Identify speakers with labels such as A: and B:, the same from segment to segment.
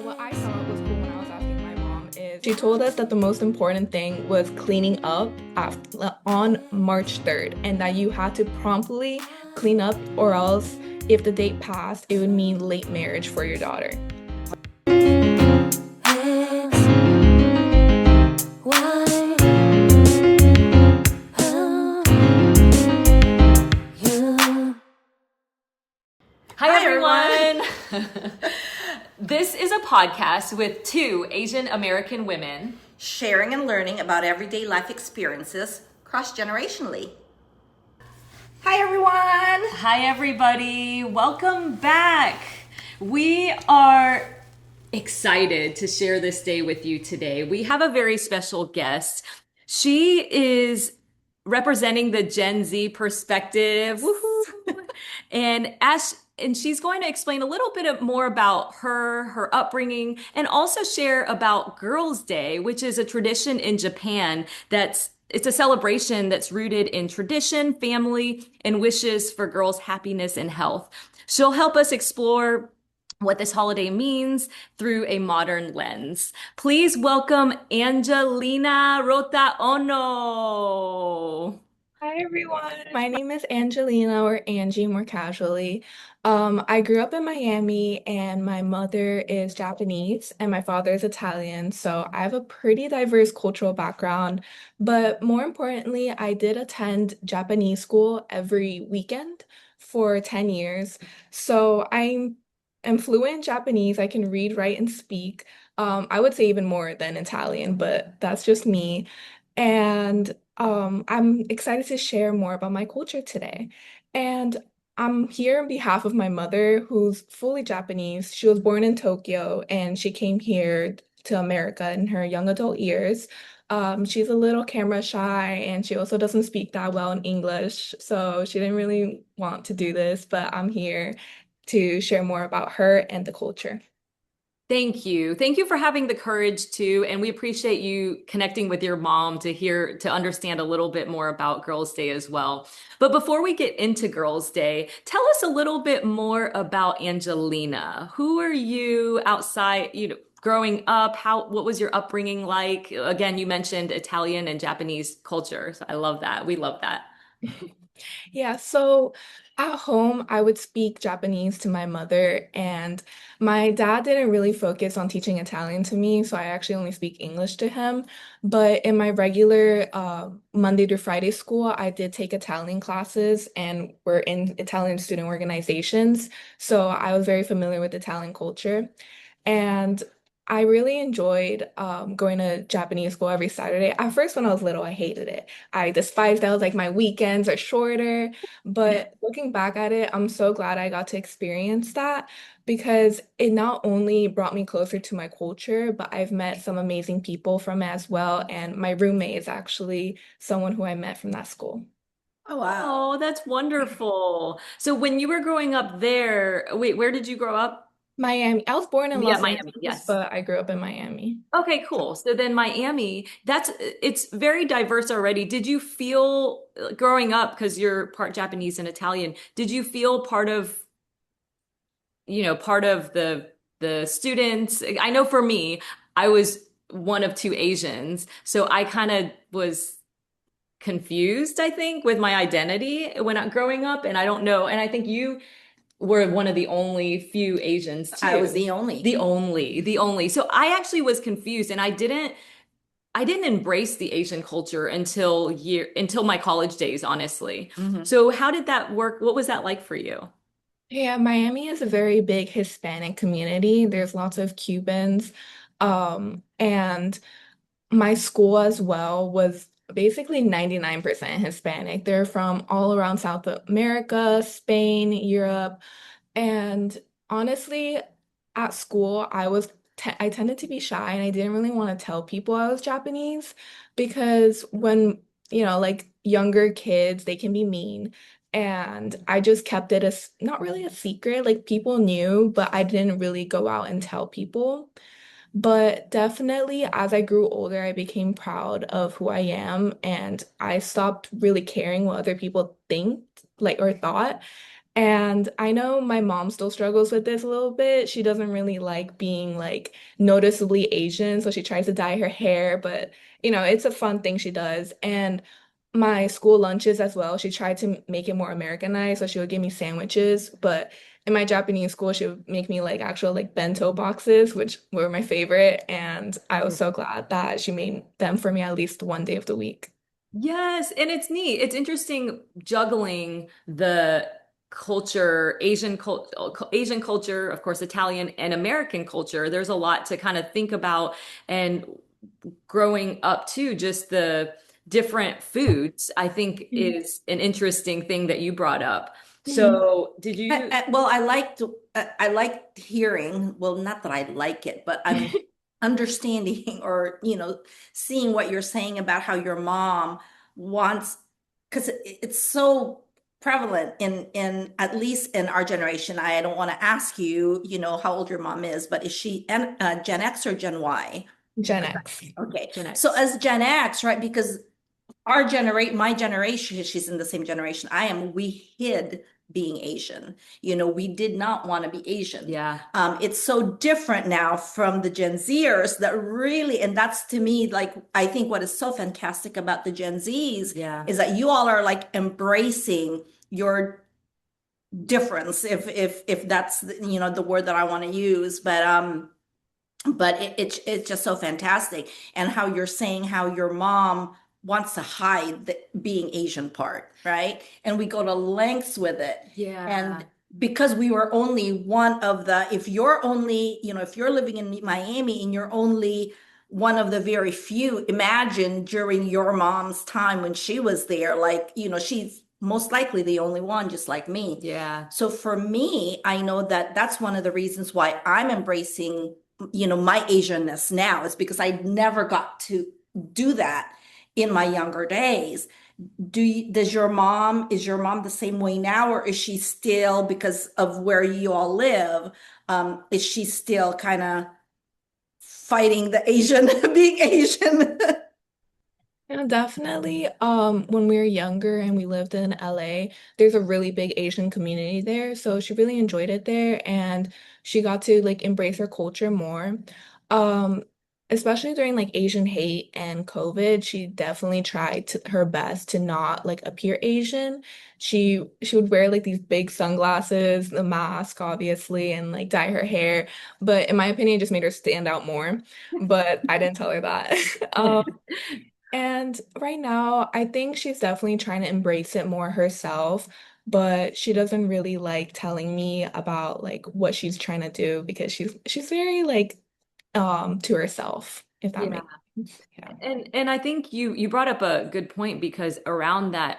A: What I thought was cool when I was asking my mom is she told us that the most important thing was cleaning up on March 3rd and that you had to promptly clean up or else if the date passed, it would mean late marriage for your daughter.
B: Hi, everyone. This is a podcast with two Asian American women
C: sharing and learning about everyday life experiences cross-generationally. Hi, everyone.
B: Hi, everybody. Welcome back. We are excited to share this day with you today. We have a very special guest. She is representing the Gen Z perspective. Woohoo! And she's going to explain a little bit more about her upbringing, and also share about Girls' Day, which is a tradition in Japan it's a celebration that's rooted in tradition, family, and wishes for girls' happiness and health. She'll help us explore what this holiday means through a modern lens. Please welcome Angelina Rota Ono.
A: Hi everyone. My name is Angelina or Angie more casually. I grew up in Miami and my mother is Japanese and my father is Italian, so I have a pretty diverse cultural background. But more importantly, I did attend Japanese school every weekend for 10 years. So I am fluent in Japanese. I can read, write, and speak. I would say even more than Italian, but that's just me. And I'm excited to share more about my culture today. And I'm here on behalf of my mother, who's fully Japanese. She was born in Tokyo and she came here to America in her young adult years. She's a little camera shy and she also doesn't speak that well in English, so she didn't really want to do this, but I'm here to share more about her and the culture.
B: Thank you. Thank you for having the courage to, and we appreciate you connecting with your mom to understand a little bit more about Girls' Day as well. But before we get into Girls' Day, tell us a little bit more about Angelina. Who are you outside, growing up? What was your upbringing like? Again, you mentioned Italian and Japanese culture. So I love that. We love that.
A: Yeah, so at home, I would speak Japanese to my mother, and my dad didn't really focus on teaching Italian to me, so I actually only speak English to him. But in my regular Monday to Friday school, I did take Italian classes, and we're in Italian student organizations, so I was very familiar with Italian culture. And I really enjoyed going to Japanese school every Saturday. At first, when I was little, I hated it. I despised that. It was like my weekends are shorter. But looking back at it, I'm so glad I got to experience that because it not only brought me closer to my culture, but I've met some amazing people from it as well. And my roommate is actually someone who I met from that school.
C: Oh, wow.
B: Oh, that's wonderful. So when you were growing up there, wait, where did you grow up?
A: Miami. I was born in
B: Yeah,
A: Los
B: Miami,
A: Angeles,
B: yes.
A: but I grew up in Miami.
B: Okay, cool. So then Miami, it's very diverse already. Did you feel growing up, because you're part Japanese and Italian, did you feel part of the students? I know for me, I was one of two Asians, so I kind of was confused, I think, with my identity growing up, and I don't know, and I think you were one of the only few Asians
C: I was
B: too.
C: the only.
B: The only. So I actually was confused, and I didn't embrace the Asian culture until my college days, honestly.
C: Mhm.
B: So how did that work? What was that like for you?
A: Yeah, Miami is a very big Hispanic community. There's lots of Cubans. And my school as well was basically 99% Hispanic. They're from all around South America, Spain, Europe. And honestly, at school, I tended to be shy and I didn't really want to tell people I was Japanese because when, like younger kids, they can be mean. And I just kept it as not really a secret. Like people knew, but I didn't really go out and tell people. But definitely, as I grew older, I became proud of who I am and I stopped really caring what other people think, like, or thought. And I know my mom still struggles with this a little bit. She doesn't really like being like noticeably Asian, so she tries to dye her hair, but it's a fun thing she does. And my school lunches as well, she tried to make it more Americanized, so she would give me sandwiches, but in my Japanese school, she would make me like actual like bento boxes, which were my favorite, and I was so glad that she made them for me at least one day of the week.
B: Yes, and it's neat. It's interesting juggling the culture, Asian culture, of course, Italian and American culture. There's a lot to kind of think about and growing up too, just the different foods, I think is an interesting thing that you brought up.
A: Mhm.
B: So, did you
C: Well, I liked hearing, well, not that I like it, but I'm understanding or, seeing what you're saying about how your mom wants, because it's so prevalent in at least in our generation. I don't want to ask you, how old your mom is, but is she Gen X or Gen Y?
A: Gen X.
C: Okay.
B: Gen
C: So
B: X?
C: as Gen X, right? Because my generation, she's in the same generation I am, we hid being Asian. We did not want to be Asian.
B: Yeah,
C: It's so different now from the Gen Zers that really, and that's to me, like, I think what is so fantastic about the Gen Zs
B: yeah,
C: is that you all are like embracing your difference, if that's the word that I want to use, but it's just so fantastic. And how you're saying how your mom wants to hide the being Asian part, right? And we go to lengths with it.
B: yeah,
C: And because we were only one of the, if you're only, if you're living in Miami and you're only one of the very few, imagine during your mom's time when she was there, like, she's most likely the only one, just like me.
B: yeah,
C: So for me, I know that that's one of the reasons why I'm embracing my Asianness now, is because I never got to do that in my younger days. Is your mom the same way now, or is she still, because of where you all live, is she still kind of fighting the Asian, being Asian?
A: Yeah, definitely. When we were younger and we lived in LA, there's a really big Asian community there. So she really enjoyed it there and she got to like embrace her culture more. Um, Especially during like Asian hate and COVID, she definitely tried her best to not like appear Asian. She would wear like these big sunglasses, the mask, obviously, and like dye her hair. But in my opinion, it just made her stand out more. But I didn't tell her that. And right now, I think she's definitely trying to embrace it more herself, but she doesn't really like telling me about like what she's trying to do because she's very like to herself, if that
B: yeah.
A: makes sense. Yeah.
B: And I think you brought up a good point because around that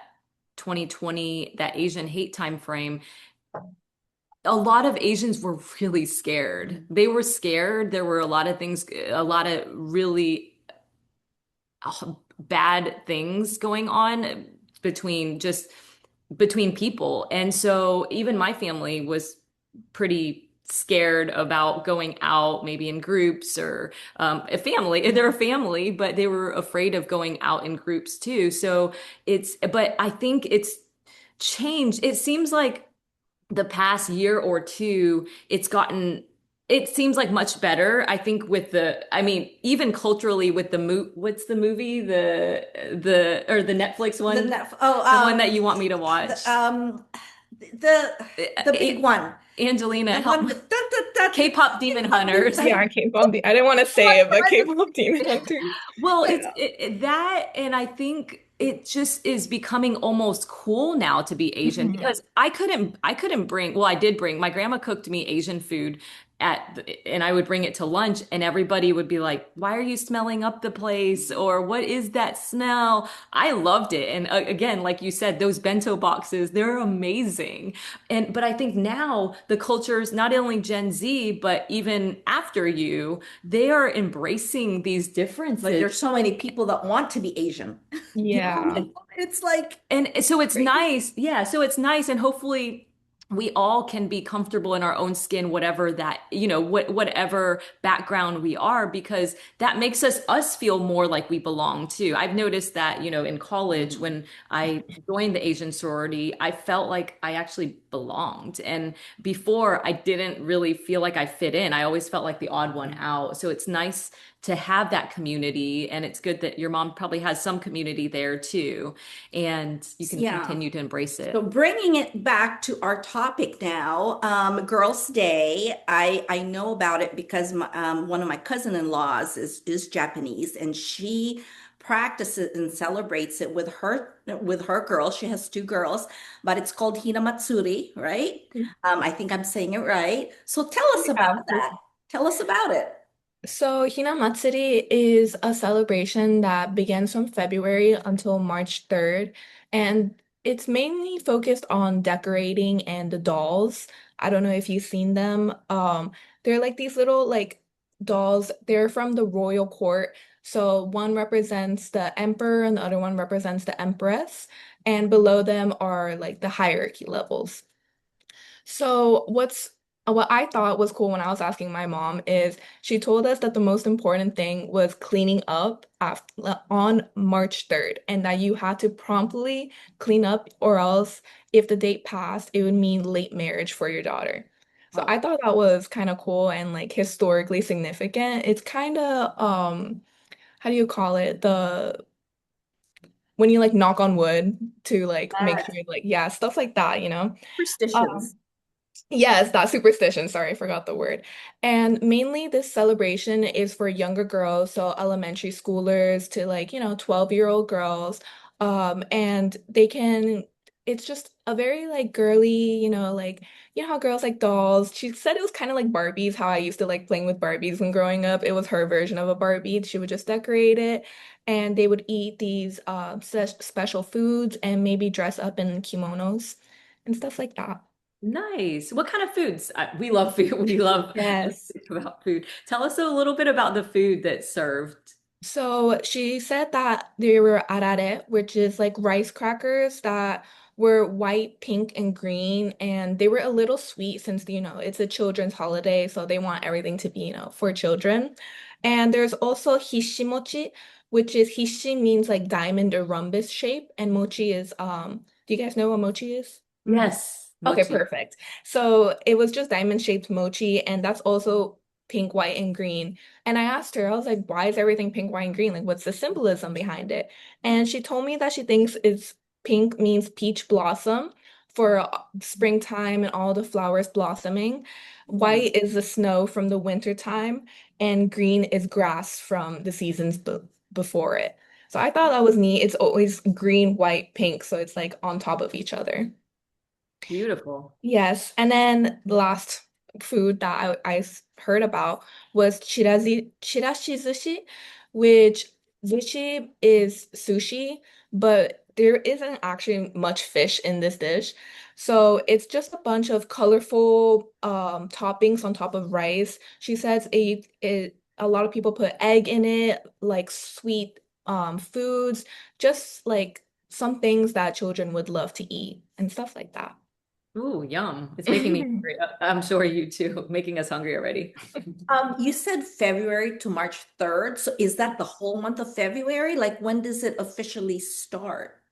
B: 2020, that Asian hate time frame, a lot of Asians were really scared. They were scared. There were a lot of things, a lot of really bad things going on between just between people. And so even my family was pretty scared about going out, maybe in groups or a family. They're a family, but they were afraid of going out in groups too. So but I think it's changed. It seems like the past year or two, it seems like much better. I think I mean, even culturally with what's the movie, or the Netflix
C: The
B: one,
C: net, oh,
B: the one that you want me to watch.
C: the the big one,
B: Angelina,
C: the
B: help
C: one
B: me.
C: with that.
B: K-pop Demon Hunters.
A: Yeah, K-pop. I didn't want to say it, but K-pop Demon Hunters.
B: Well,
A: Yeah.
B: that, and I think it just is becoming almost cool now to be Asian
A: Mhm.
B: because I couldn't bring, well, I did bring, my grandma cooked me Asian food and I would bring it to lunch and everybody would be like, why are you smelling up the place? Or what is that smell? I loved it. And again, like you said, those bento boxes, they're amazing. But I think now the cultures, not only Gen Z, but even after you, they are embracing these
C: Like,
B: differences.
C: there's so many people that want to be Asian.
A: Yeah.
C: It's like
B: And so it's
C: crazy.
B: nice. Yeah. So it's nice. And hopefully we all can be comfortable in our own skin, whatever that, whatever background we are, because that makes us feel more like we belong too. I've noticed that, in college when I joined the Asian sorority, I felt like I actually belonged. And before I didn't really feel like I fit in. I always felt like the odd one out. So it's nice to have that community. And it's good that your mom probably has some community there too. And you can
C: Yeah.
B: continue to embrace
C: So
B: it.
C: bringing it back to our topic now, Girls' Day. I know about it because one of my cousin-in-laws is Japanese, and she practices and celebrates it with her girls. She has two girls, but it's called Hinamatsuri, right? I think I'm saying it right. So tell us about
A: Yeah.
C: that. Tell us about it.
A: So Hinamatsuri is a celebration that begins from February until March 3rd, and it's mainly focused on decorating and the dolls. I don't know if you've seen them. They're like these little like dolls. They're from the royal court. So one represents the emperor and the other one represents the empress, and below them are like the hierarchy levels. So what I thought was cool when I was asking my mom is she told us that the most important thing was cleaning up on March 3rd and that you had to promptly clean up or else if the date passed, it would mean late marriage for your daughter. So I
C: Oh,
A: thought that was kind of cool and like historically significant. It's kind of how do you call it? The when you like knock on wood to like make sure like yeah, stuff like that, you know? Um,
C: superstitions.
A: Yes, that superstition. Sorry, I forgot the word. And mainly this celebration is for younger girls, so elementary schoolers to like, 12-year-old girls. And it's just a very like girly, like, how girls like dolls. She said it was kind of like Barbies, how I used to like playing with Barbies when growing up. It was her version of a Barbie. She would just decorate it and they would eat these special foods and maybe dress up in kimonos and stuff like that.
B: Nice. What kind of foods? We love food. We love to
A: Yes.
B: think about food. Tell us a little bit about the food that's served.
A: So she said that they were arare, which is like rice crackers that were white, pink, and green, and they were a little sweet since, it's a children's holiday, so they want everything to be, for children. And there's also hishimochi, which is hishi means like diamond or rhombus shape, and mochi is do you guys know what mochi is?
B: Yes,
A: Okay,
B: mochi.
A: perfect. So it was just diamond-shaped mochi, and that's also pink, white, and green. And I asked her, I was like, why is everything pink, white, and green? Like, what's the symbolism behind it? And she told me that she thinks it's pink means peach blossom for springtime and all the flowers blossoming.
C: Hmm.
A: White is the snow from the winter time, and green is grass from the seasons before it. So I thought that was neat. It's always green, white, pink, so it's like on top of each other.
B: Beautiful.
A: Yes, and then the last food that I heard about was chirashi sushi, which sushi is sushi, but there isn't actually much fish in this dish. So it's just a bunch of colorful toppings on top of rice. She says a lot of people put egg in it, like sweet foods, just like some things that children would love to eat and stuff like that.
B: Ooh, yum. It's making me hungry. I'm sure you too, making us hungry already.
C: You said February to March 3rd. So is that the whole month of February? Like when does it officially start?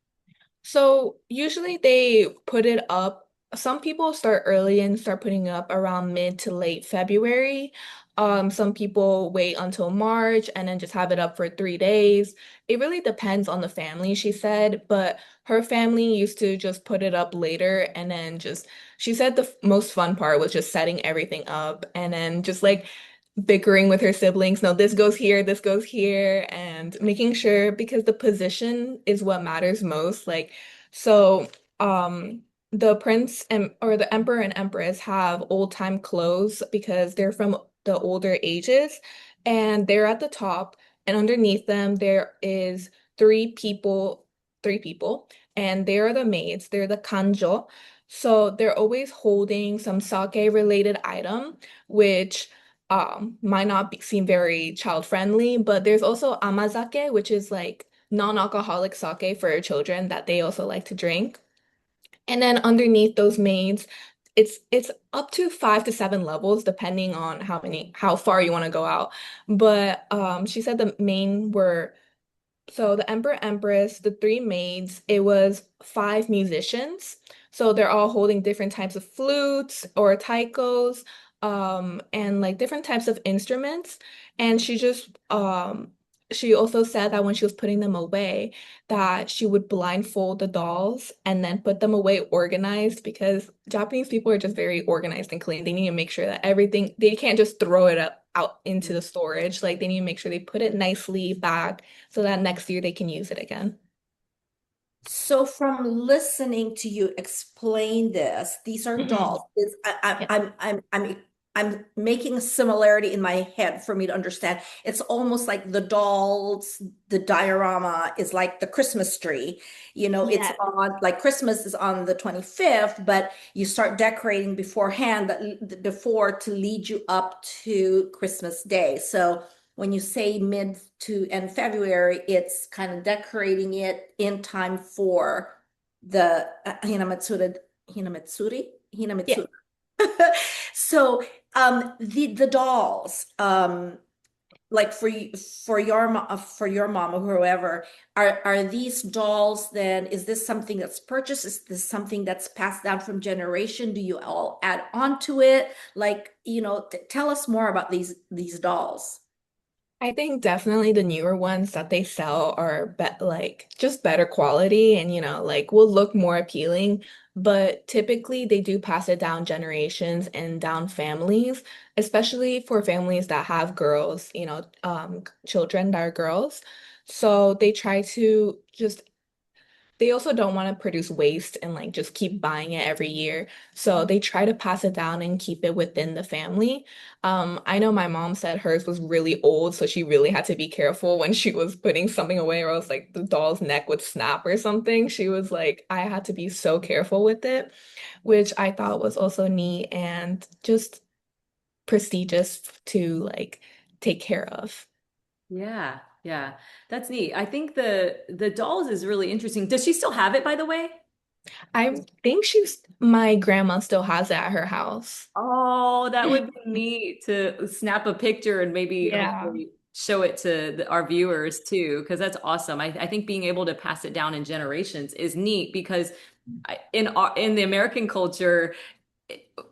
A: So usually they put it up. Some people start early and start putting it up around mid to late February. Some people wait until March and then just have it up for 3 days. It really depends on the family, she said, but her family used to just put it up later and then she said the most fun part was just setting everything up and then just like bickering with her siblings. No, this goes here, and making sure because the position is what matters most. Like, so, the prince and or the emperor and empress have old time clothes because they're from the older ages, and they're at the top, and underneath them there is three people, and they're the maids. They're the kanjo. So they're always holding some sake related item, which might not seem very child friendly, but there's also amazake, which is like non-alcoholic sake for children that they also like to drink. And then underneath those maids it's up to 5 to 7 levels depending on how far you want to go out. But she said the main were so the Emperor Empress, the three maids, it was five musicians. So they're all holding different types of flutes or taikos, and like different types of instruments. And she also said that when she was putting them away, that she would blindfold the dolls and then put them away organized because Japanese people are just very organized and clean. They need to make sure that everything, they can't just throw it out into the storage. Like they need to make sure they put it nicely back so that next year they can use it again.
C: So from listening to you explain this, these are dolls.
A: Hmm. Yeah.
C: I'm making a similarity in my head for me to understand. It's almost like the dolls, the diorama is like the Christmas tree. It's
A: Yeah.
C: on like Christmas is on the 25th, but you start decorating beforehand, before to lead you up to Christmas Day. So when you say mid to end February, it's kind of decorating it in time for the
A: Yeah.
C: Hinamatsuri. So the dolls, like for your mom or whoever, are these dolls then, is this something that's purchased? Is this something that's passed down from generation? Do you all add on to it? Like, tell us more about these dolls.
A: I think definitely the newer ones that they sell are like just better quality and like will look more appealing, but typically they do pass it down generations and down families, especially for families that have girls, children that are girls. So they try to just they also don't want to produce waste and like just keep buying it every year. So they try to pass it down and keep it within the family. I know my mom said hers was really old, so she really had to be careful when she was putting something away, or else like the doll's neck would snap or something. She was like, I had to be so careful with it, which I thought was also neat and just prestigious to like take care of.
B: Yeah, yeah. That's neat. I think the dolls is really interesting. Does she still have it, by the way?
A: I think my grandma still has it at her house.
B: Oh, that would be neat to snap a picture and maybe
A: Yeah.
B: hopefully show it to our viewers too, because that's awesome. I think being able to pass it down in generations is neat because in the American culture,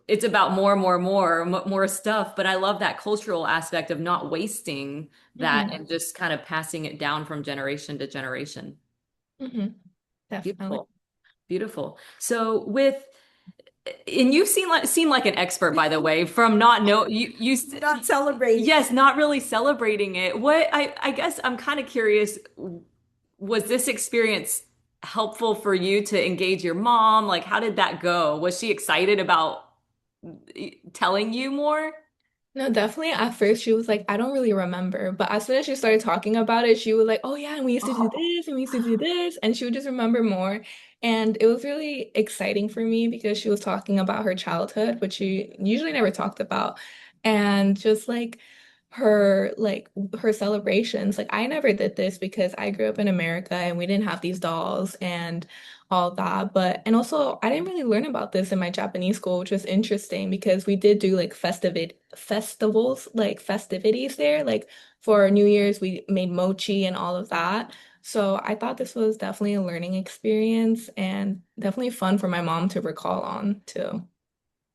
B: it's about more stuff. But I love that cultural aspect of not wasting that
A: Hmm.
B: and just kind of passing it down from generation to generation.
A: Hmm. Definitely.
B: Beautiful. Beautiful. So with and you seem like an expert, by the way, from not know
C: Not celebrating.
B: yes, not really celebrating it. What I guess I'm kind of curious, was this experience helpful for you to engage your mom? Like, how did that go? Was she excited about telling you more?
A: No, definitely. At first, she was like, I don't really remember. But as soon as she started talking about it, she was like, oh, yeah, and we used to do
C: Oh,
A: this and we used to do this. And she would just remember more. And it was really exciting for me because she was talking about her childhood, which she usually never talked about. And just her celebrations. Like, I never did this because I grew up in America and we didn't have these dolls and all that. And also I didn't really learn about this in my Japanese school, which was interesting because we did do like festivals, like festivities there. Like for New Year's, we made mochi and all of that. So I thought this was definitely a learning experience and definitely fun for my mom to recall on too.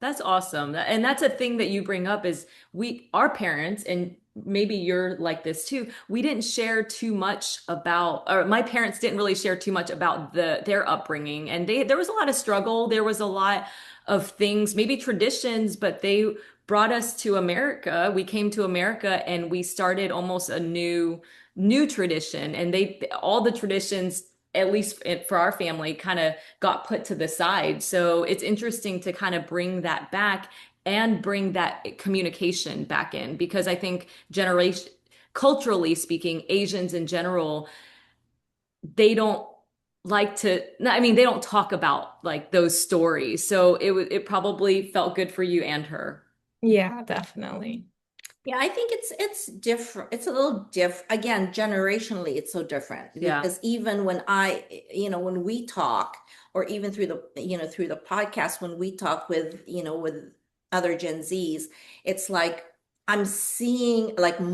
B: That's awesome. And that's a thing that you bring up is our parents, and maybe you're like this too, we didn't share too much about, or my parents didn't really share too much about their upbringing. And there was a lot of struggle. There was a lot of things, maybe traditions, but they brought us to America. We came to America and we started almost a new tradition. And all the traditions, at least for our family, kind of got put to the side. So it's interesting to kind of bring that back and bring that communication back in because I think culturally speaking, Asians in general, they don't like to, I mean, they don't talk about like those stories. So it probably felt good for you and her.
A: Yeah, definitely.
C: yeah, I think it's different. It's a little different. Again, generationally, it's so different
B: Yeah.
C: because even when when we talk, or even through the, through the podcast when we talk with, with other Gen Zs, it's like I'm seeing like or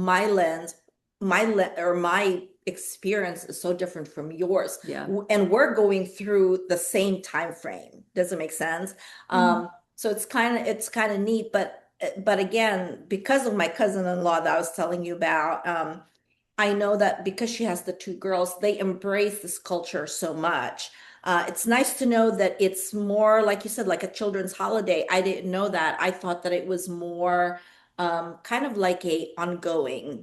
C: my experience is so different from yours.
B: Yeah.
C: And we're going through the same time frame. Does it make sense?
A: Mhm.
C: So it's kind of neat, but again, because of my cousin-in-law that I was telling you about, I know that because she has the two girls, they embrace this culture so much. It's nice to know that it's more, like you said, like a children's holiday. I didn't know that. I thought that it was more kind of like a ongoing,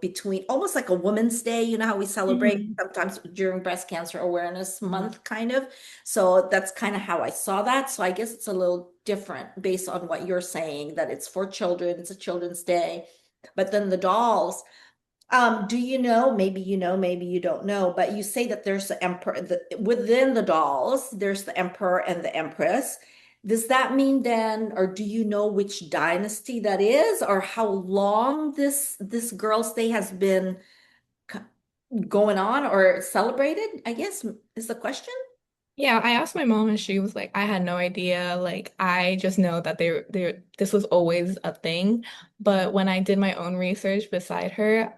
C: between almost like a Women's Day. You know how we celebrate
A: Mhm.
C: sometimes during Breast Cancer Awareness Month, kind of. So that's kind of how I saw that. So I guess it's a little different based on what you're saying, that it's for children, it's a Children's Day. But then the dolls. Do you know, maybe you know, maybe you don't know, but you say that there's the emperor within the dolls, there's the emperor and the empress. Does that mean then, or do you know which dynasty that is, or how long this girl's day has been c- going on or celebrated? I guess is the question.
A: Yeah, I asked my mom and she was like, I had no idea. Like, I just know that this was always a thing. But when I did my own research beside her,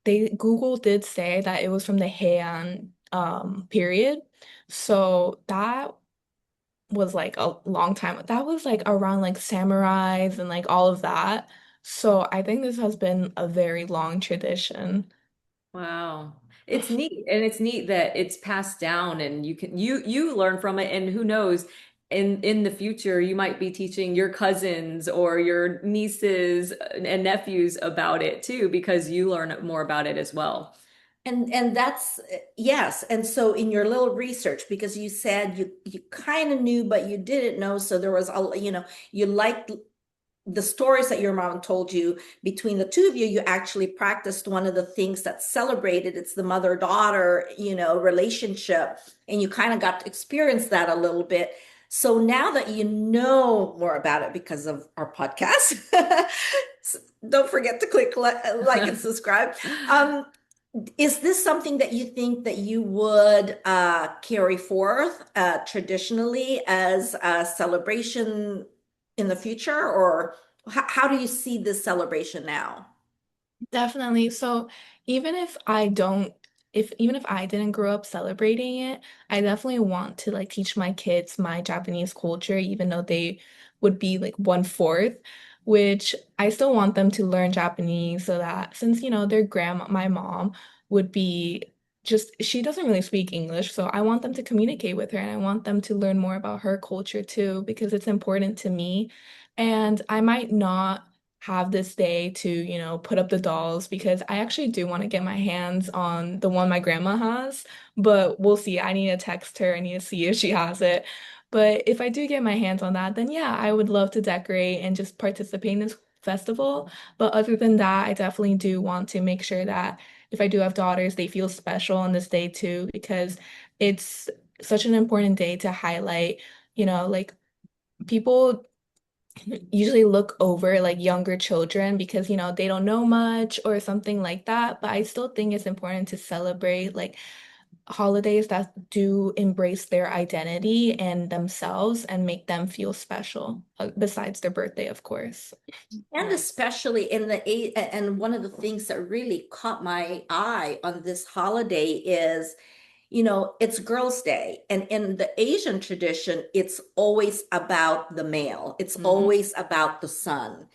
A: Google did say that it was from the Heian period. So that was like a long time. That was like around like samurais and like all of that. So I think this has been a very long tradition.
B: Wow. It's neat. And it's neat that it's passed down and you learn from it, and who knows, in the future you might be teaching your cousins or your nieces and nephews about it too, because you learn more about it as well.
C: And that's yes. And so in your little research, because you said you kind of knew, but you didn't know, so there was a, you liked the stories that your mom told you. Between the two of you, you actually practiced one of the things that's celebrated. It's the mother-daughter, relationship, and you kind of got to experience that a little bit. So now that you know more about it because of our podcast, don't forget to click like and subscribe. Is this something that you think that you would carry forth traditionally as a celebration in the future, or how do you see this celebration now?
A: Definitely. So even if I don't, if even if I didn't grow up celebrating it, I definitely want to like teach my kids my Japanese culture, even though they would be like one fourth, which I still want them to learn Japanese so that since, their grandma, my mom would be she doesn't really speak English, so I want them to communicate with her and I want them to learn more about her culture too, because it's important to me. And I might not have this day to, put up the dolls because I actually do want to get my hands on the one my grandma has, but we'll see. I need to text her. I need to see if she has it. But if I do get my hands on that, then yeah, I would love to decorate and just participate in this festival. But other than that, I definitely do want to make sure that if I do have daughters, they feel special on this day too, because it's such an important day to highlight, like people usually look over like younger children because they don't know much or something like that, but I still think it's important to celebrate like holidays that do embrace their identity and themselves and make them feel special, besides their birthday, of course.
C: And
B: Right.
C: especially in and one of the things that really caught my eye on this holiday is, it's Girls' Day. And in the Asian tradition, it's always about the male, it's
B: Hmm.
C: always about the son,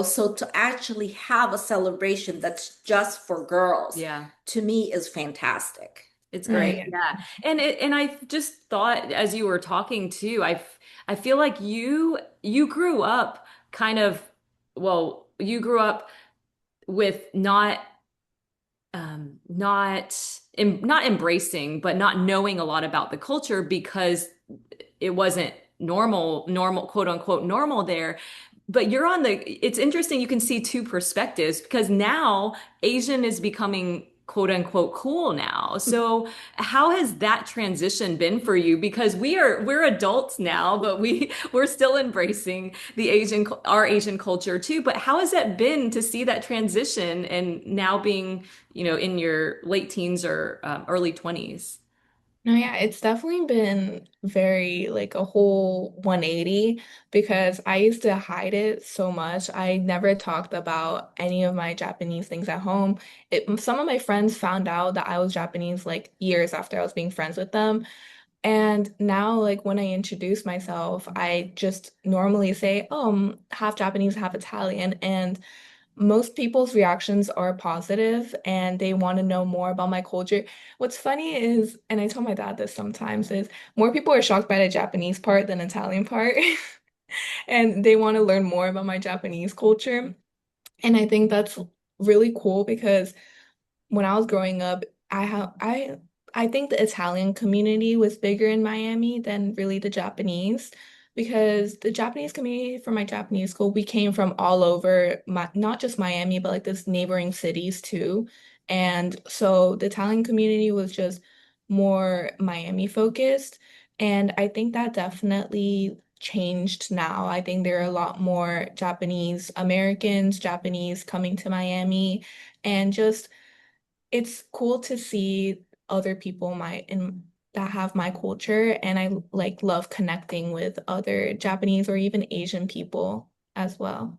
C: so to actually have a celebration that's just for girls,
B: Yeah.
C: to me is fantastic.
B: It's great.
A: Right.
B: Yeah. And I just thought as you were talking too, I feel like you grew up kind of, well, you grew up with not embracing, but not knowing a lot about the culture because it wasn't normal, quote unquote, normal there. But it's interesting, you can see two perspectives because now Asian is becoming quote unquote cool now. So how has that transition been for you? Because we're adults now, but we're still embracing our Asian culture too. But how has that been to see that transition and now being, in your late teens or early 20s?
A: No, yeah, it's definitely been very like a whole 180 because I used to hide it so much. I never talked about any of my Japanese things at home. Some of my friends found out that I was Japanese like years after I was being friends with them. And now, like when I introduce myself, I just normally say, "Oh, I'm half Japanese, half Italian," and most people's reactions are positive and they want to know more about my culture. What's funny is, and I tell my dad this sometimes, is more people are shocked by the Japanese part than Italian part. And they want to learn more about my Japanese culture. And I think that's really cool because when I was growing up, I think the Italian community was bigger in Miami than really the Japanese because the Japanese community from my Japanese school, we came from all over not just Miami, but like this neighboring cities too. And so the Italian community was just more Miami focused. And I think that definitely changed now. I think there are a lot more Japanese Americans, Japanese coming to Miami, and just it's cool to see other people that have my culture, and I like love connecting with other Japanese or even Asian people as well.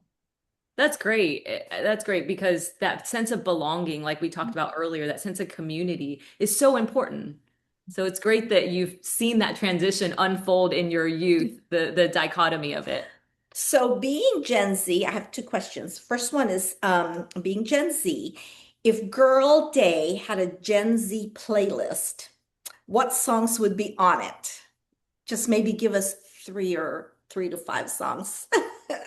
B: That's great. That's great because that sense of belonging, like we talked about earlier, that sense of community is so important. So it's great that you've seen that transition unfold in your youth, the dichotomy of it.
C: So being Gen Z, I have two questions. First one is being Gen Z, if Girl Day had a Gen Z playlist, what songs would be on it? Just maybe give us three to five songs.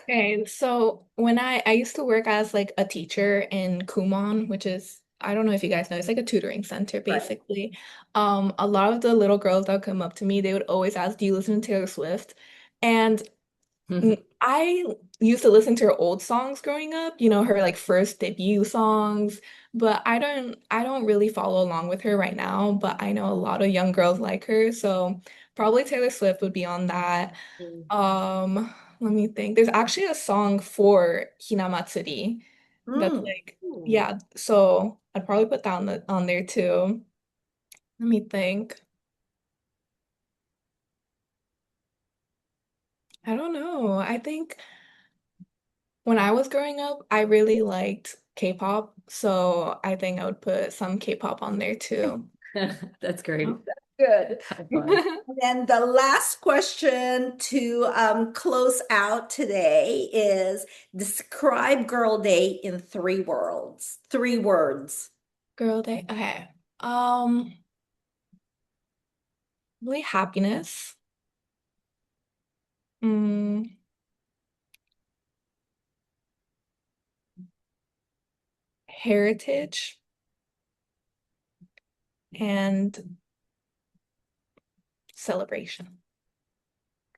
A: Okay, so when I used to work as like a teacher in Kumon, which is I don't know if you guys know, it's like a tutoring center
C: Right.
A: basically. A lot of the little girls that would come up to me, they would always ask, "Do you listen to Taylor Swift?" And I used to listen to her old songs growing up, her like first debut songs, but I don't really follow along with her right now, but I know a lot of young girls like her, so probably Taylor Swift would be on that. Let me think. There's actually a song for Hinamatsuri that's
C: Mm.
A: like, yeah, so I'd probably put that on there too. Let me think. I don't know. I think when I was growing up, I really liked K-pop, so I think I would put some K-pop on there too.
B: That's great.
C: Good.
B: Have fun.
C: And then the last question to close out today is describe Girl Day in three words. Three words.
A: Girl Day. Okay. Um, really happiness, mm, heritage, and celebration.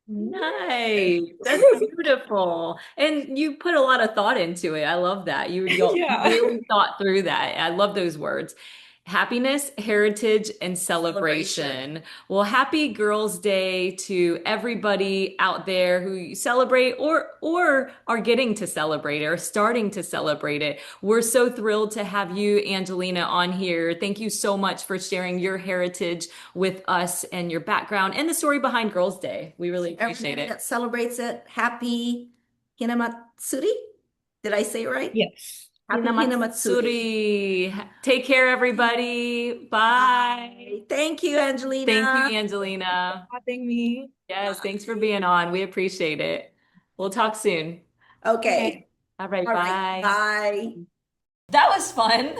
B: Nice. That's beautiful. And you put a lot of thought into it. I love that. You
A: Yeah.
B: really thought through that. I love those words. Happiness, heritage, and
C: Celebration.
B: celebration. Well, happy Girls' Day to everybody out there who celebrate or are getting to celebrate or starting to celebrate it. We're so thrilled to have you, Angelina, on here. Thank you so much for sharing your heritage with us and your background and the story behind Girls' Day. We really appreciate
C: Everybody
B: it.
C: that celebrates it, happy Hinamatsuri. Did I say it right?
A: Yes.
C: Happy Hinamatsuri.
B: Hinamatsuri. Take care, everybody. Bye.
C: Bye. Thank you,
B: Thank you,
C: Angelina.
B: Angelina.
A: Having me.
B: Yes, thanks for being on. We appreciate it. We'll talk soon.
C: Okay.
A: Okay.
B: All right,
C: All right.
B: bye.
C: Bye.
B: That was fun.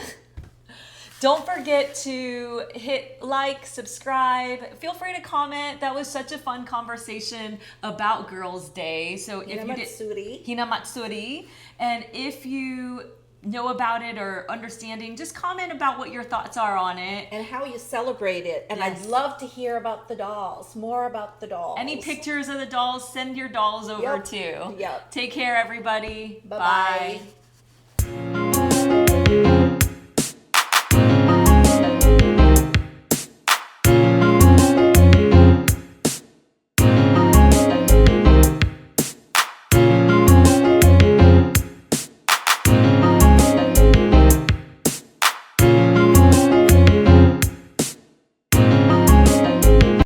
B: Don't forget to hit like, subscribe. Feel free to comment. That was such a fun conversation about Girls' Day. So if you did
C: Hinamatsuri.
B: Hinamatsuri, and if you know about it or understanding, just comment about what your thoughts are on it.
C: And how you celebrate it. And
B: Yes.
C: I'd love to hear about the dolls, more about the dolls.
B: Any pictures of the dolls, send your dolls over
C: Yep.
B: too.
C: Yep.
B: Take care, everybody.
C: Bye-bye.
B: Bye.